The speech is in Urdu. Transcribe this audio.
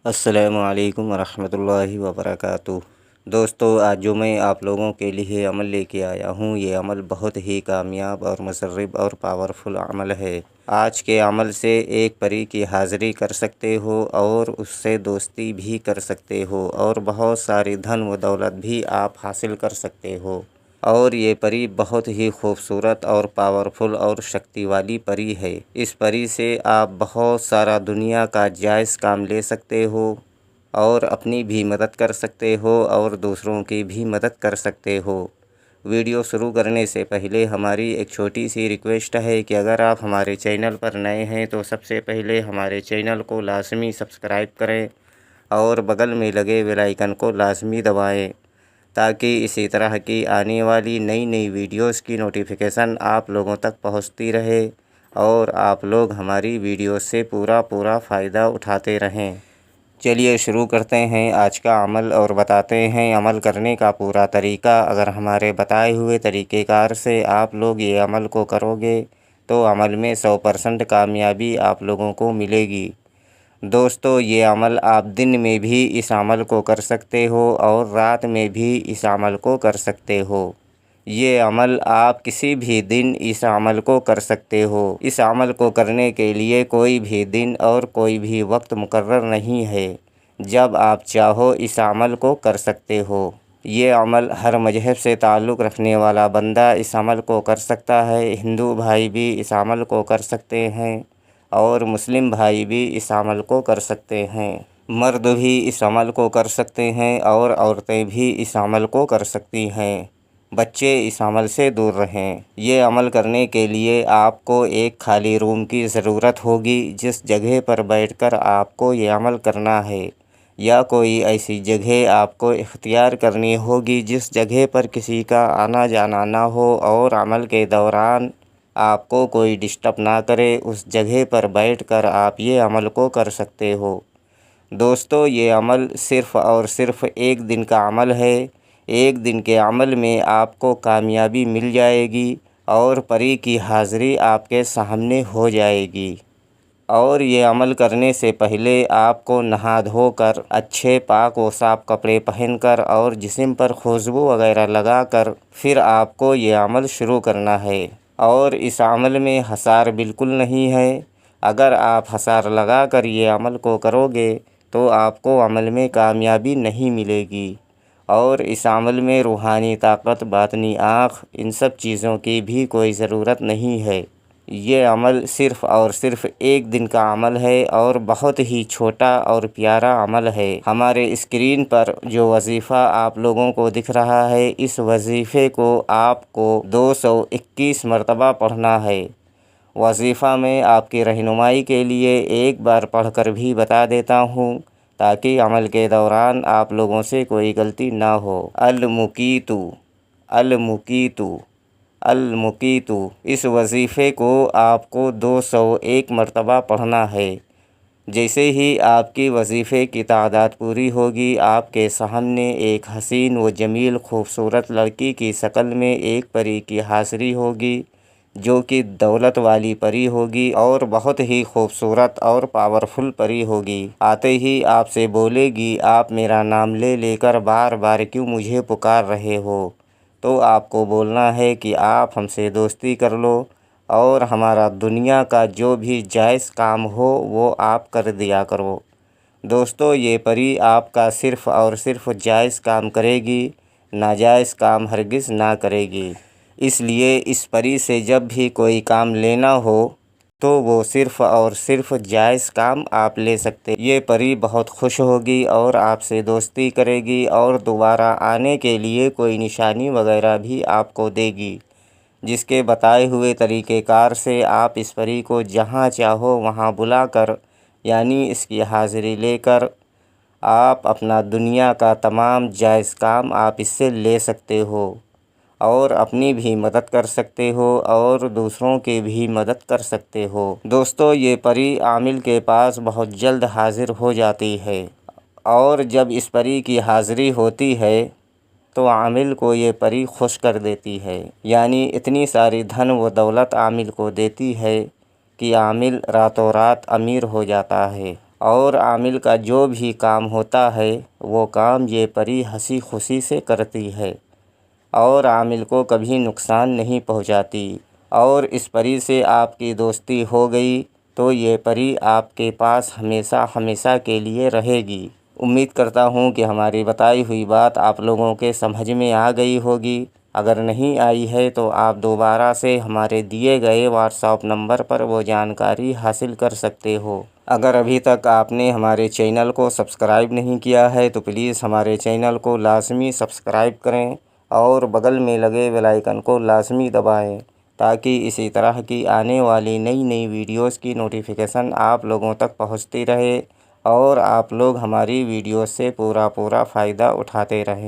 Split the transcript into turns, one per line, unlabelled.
السلام علیکم ورحمۃ اللہ وبرکاتہ۔ دوستو، آج جو میں آپ لوگوں کے لیے عمل لے کے آیا ہوں، یہ عمل بہت ہی کامیاب اور مسرب اور پاورفل عمل ہے۔ آج کے عمل سے ایک پری کی حاضری کر سکتے ہو اور اس سے دوستی بھی کر سکتے ہو اور بہت ساری دھن و دولت بھی آپ حاصل کر سکتے ہو۔ اور یہ پری بہت ہی خوبصورت اور پاورفل اور شکتی والی پری ہے۔ اس پری سے آپ بہت سارا دنیا کا جائز کام لے سکتے ہو اور اپنی بھی مدد کر سکتے ہو اور دوسروں کی بھی مدد کر سکتے ہو۔ ویڈیو شروع کرنے سے پہلے ہماری ایک چھوٹی سی ریکویسٹ ہے کہ اگر آپ ہمارے چینل پر نئے ہیں تو سب سے پہلے ہمارے چینل کو لازمی سبسکرائب کریں اور بغل میں لگے بیل آئیکن کو لازمی دبائیں تاکہ اسی طرح کی آنے والی نئی ویڈیوز کی نوٹیفیکیشن آپ لوگوں تک پہنچتی رہے اور آپ لوگ ہماری ویڈیو سے پورا فائدہ اٹھاتے رہیں۔ چلیے شروع کرتے ہیں آج کا عمل اور بتاتے ہیں عمل کرنے کا پورا طریقہ۔ اگر ہمارے بتائے ہوئے طریقہ کار سے آپ لوگ یہ عمل کو کرو گے تو عمل میں 100% کامیابی آپ لوگوں کو ملے گی۔ دوستو، یہ عمل آپ دن میں بھی اس عمل کو کر سکتے ہو اور رات میں بھی اس عمل کو کر سکتے ہو۔ یہ عمل آپ کسی بھی دن اس عمل کو کر سکتے ہو۔ اس عمل کو کرنے کے لیے کوئی بھی دن اور کوئی بھی وقت مقرر نہیں ہے، جب آپ چاہو اس عمل کو کر سکتے ہو۔ یہ عمل ہر مذہب سے تعلق رکھنے والا بندہ اس عمل کو کر سکتا ہے۔ ہندو بھائی بھی اس عمل کو کر سکتے ہیں اور مسلم بھائی بھی اس عمل کو کر سکتے ہیں۔ مرد بھی اس عمل کو کر سکتے ہیں اور عورتیں بھی اس عمل کو کر سکتی ہیں۔ بچے اس عمل سے دور رہیں۔ یہ عمل کرنے کے لیے آپ کو ایک خالی روم کی ضرورت ہوگی جس جگہ پر بیٹھ کر آپ کو یہ عمل کرنا ہے، یا کوئی ایسی جگہ آپ کو اختیار کرنی ہوگی جس جگہ پر کسی کا آنا جانا نہ ہو اور عمل کے دوران آپ کو کوئی ڈسٹرب نہ کرے۔ اس جگہ پر بیٹھ کر آپ یہ عمل کو کر سکتے ہو۔ دوستو، یہ عمل صرف اور صرف ایک دن کا عمل ہے۔ ایک دن کے عمل میں آپ کو کامیابی مل جائے گی اور پری کی حاضری آپ کے سامنے ہو جائے گی۔ اور یہ عمل کرنے سے پہلے آپ کو نہا دھو کر اچھے پاک و صاف کپڑے پہن کر اور جسم پر خوشبو وغیرہ لگا کر پھر آپ کو یہ عمل شروع کرنا ہے۔ اور اس عمل میں حصار بالکل نہیں ہے۔ اگر آپ حصار لگا کر یہ عمل کو کرو گے تو آپ کو عمل میں کامیابی نہیں ملے گی۔ اور اس عمل میں روحانی طاقت، باطنی آنکھ، ان سب چیزوں کی بھی کوئی ضرورت نہیں ہے۔ یہ عمل صرف اور صرف ایک دن کا عمل ہے اور بہت ہی چھوٹا اور پیارا عمل ہے۔ ہمارے اسکرین پر جو وظیفہ آپ لوگوں کو دکھ رہا ہے، اس وظیفے کو آپ کو 221 مرتبہ پڑھنا ہے۔ وظیفہ میں آپ کی رہنمائی کے لیے ایک بار پڑھ کر بھی بتا دیتا ہوں تاکہ عمل کے دوران آپ لوگوں سے کوئی غلطی نہ ہو۔ المقیتو، المقیتو، المقیتو۔ اس وظیفے کو آپ کو 201 مرتبہ پڑھنا ہے۔ جیسے ہی آپ کی وظیفے کی تعداد پوری ہوگی، آپ کے سامنے ایک حسین و جمیل خوبصورت لڑکی کی شکل میں ایک پری کی حاضری ہوگی جو کہ دولت والی پری ہوگی اور بہت ہی خوبصورت اور پاورفل پری ہوگی۔ آتے ہی آپ سے بولے گی، آپ میرا نام لے لے کر بار بار کیوں مجھے پکار رہے ہو؟ تو آپ کو بولنا ہے کہ آپ ہم سے دوستی کر لو اور ہمارا دنیا کا جو بھی جائز کام ہو وہ آپ کر دیا کرو۔ دوستو، یہ پری آپ کا صرف اور صرف جائز کام کرے گی، ناجائز کام ہرگز نہ کرے گی۔ اس لیے اس پری سے جب بھی کوئی کام لینا ہو تو وہ صرف اور صرف جائز کام آپ لے سکتے۔ یہ پری بہت خوش ہوگی اور آپ سے دوستی کرے گی اور دوبارہ آنے کے لیے کوئی نشانی وغیرہ بھی آپ کو دے گی، جس کے بتائے ہوئے طریقہ کار سے آپ اس پری کو جہاں چاہو وہاں بلا کر، یعنی اس کی حاضری لے کر آپ اپنا دنیا کا تمام جائز کام آپ اس سے لے سکتے ہو اور اپنی بھی مدد کر سکتے ہو اور دوسروں کی بھی مدد کر سکتے ہو۔ دوستو، یہ پری عامل کے پاس بہت جلد حاضر ہو جاتی ہے اور جب اس پری کی حاضری ہوتی ہے تو عامل کو یہ پری خوش کر دیتی ہے، یعنی اتنی ساری دھن و دولت عامل کو دیتی ہے کہ عامل راتوں رات امیر ہو جاتا ہے۔ اور عامل کا جو بھی کام ہوتا ہے وہ کام یہ پری ہنسی خوشی سے کرتی ہے اور عامل کو کبھی نقصان نہیں پہنچاتی۔ اور اس پری سے آپ کی دوستی ہو گئی تو یہ پری آپ کے پاس ہمیشہ ہمیشہ کے لیے رہے گی۔ امید کرتا ہوں کہ ہماری بتائی ہوئی بات آپ لوگوں کے سمجھ میں آ گئی ہوگی۔ اگر نہیں آئی ہے تو آپ دوبارہ سے ہمارے دیے گئے واٹس ایپ نمبر پر وہ جانکاری حاصل کر سکتے ہو۔ اگر ابھی تک آپ نے ہمارے چینل کو سبسکرائب نہیں کیا ہے تو پلیز ہمارے چینل کو لازمی سبسکرائب کریں اور بغل میں لگے بیل آئیکن کو لازمی دبائیں تاکہ اسی طرح کی آنے والی نئی ویڈیوز کی نوٹیفیکیشن آپ لوگوں تک پہنچتی رہے اور آپ لوگ ہماری ویڈیوز سے پورا فائدہ اٹھاتے رہیں۔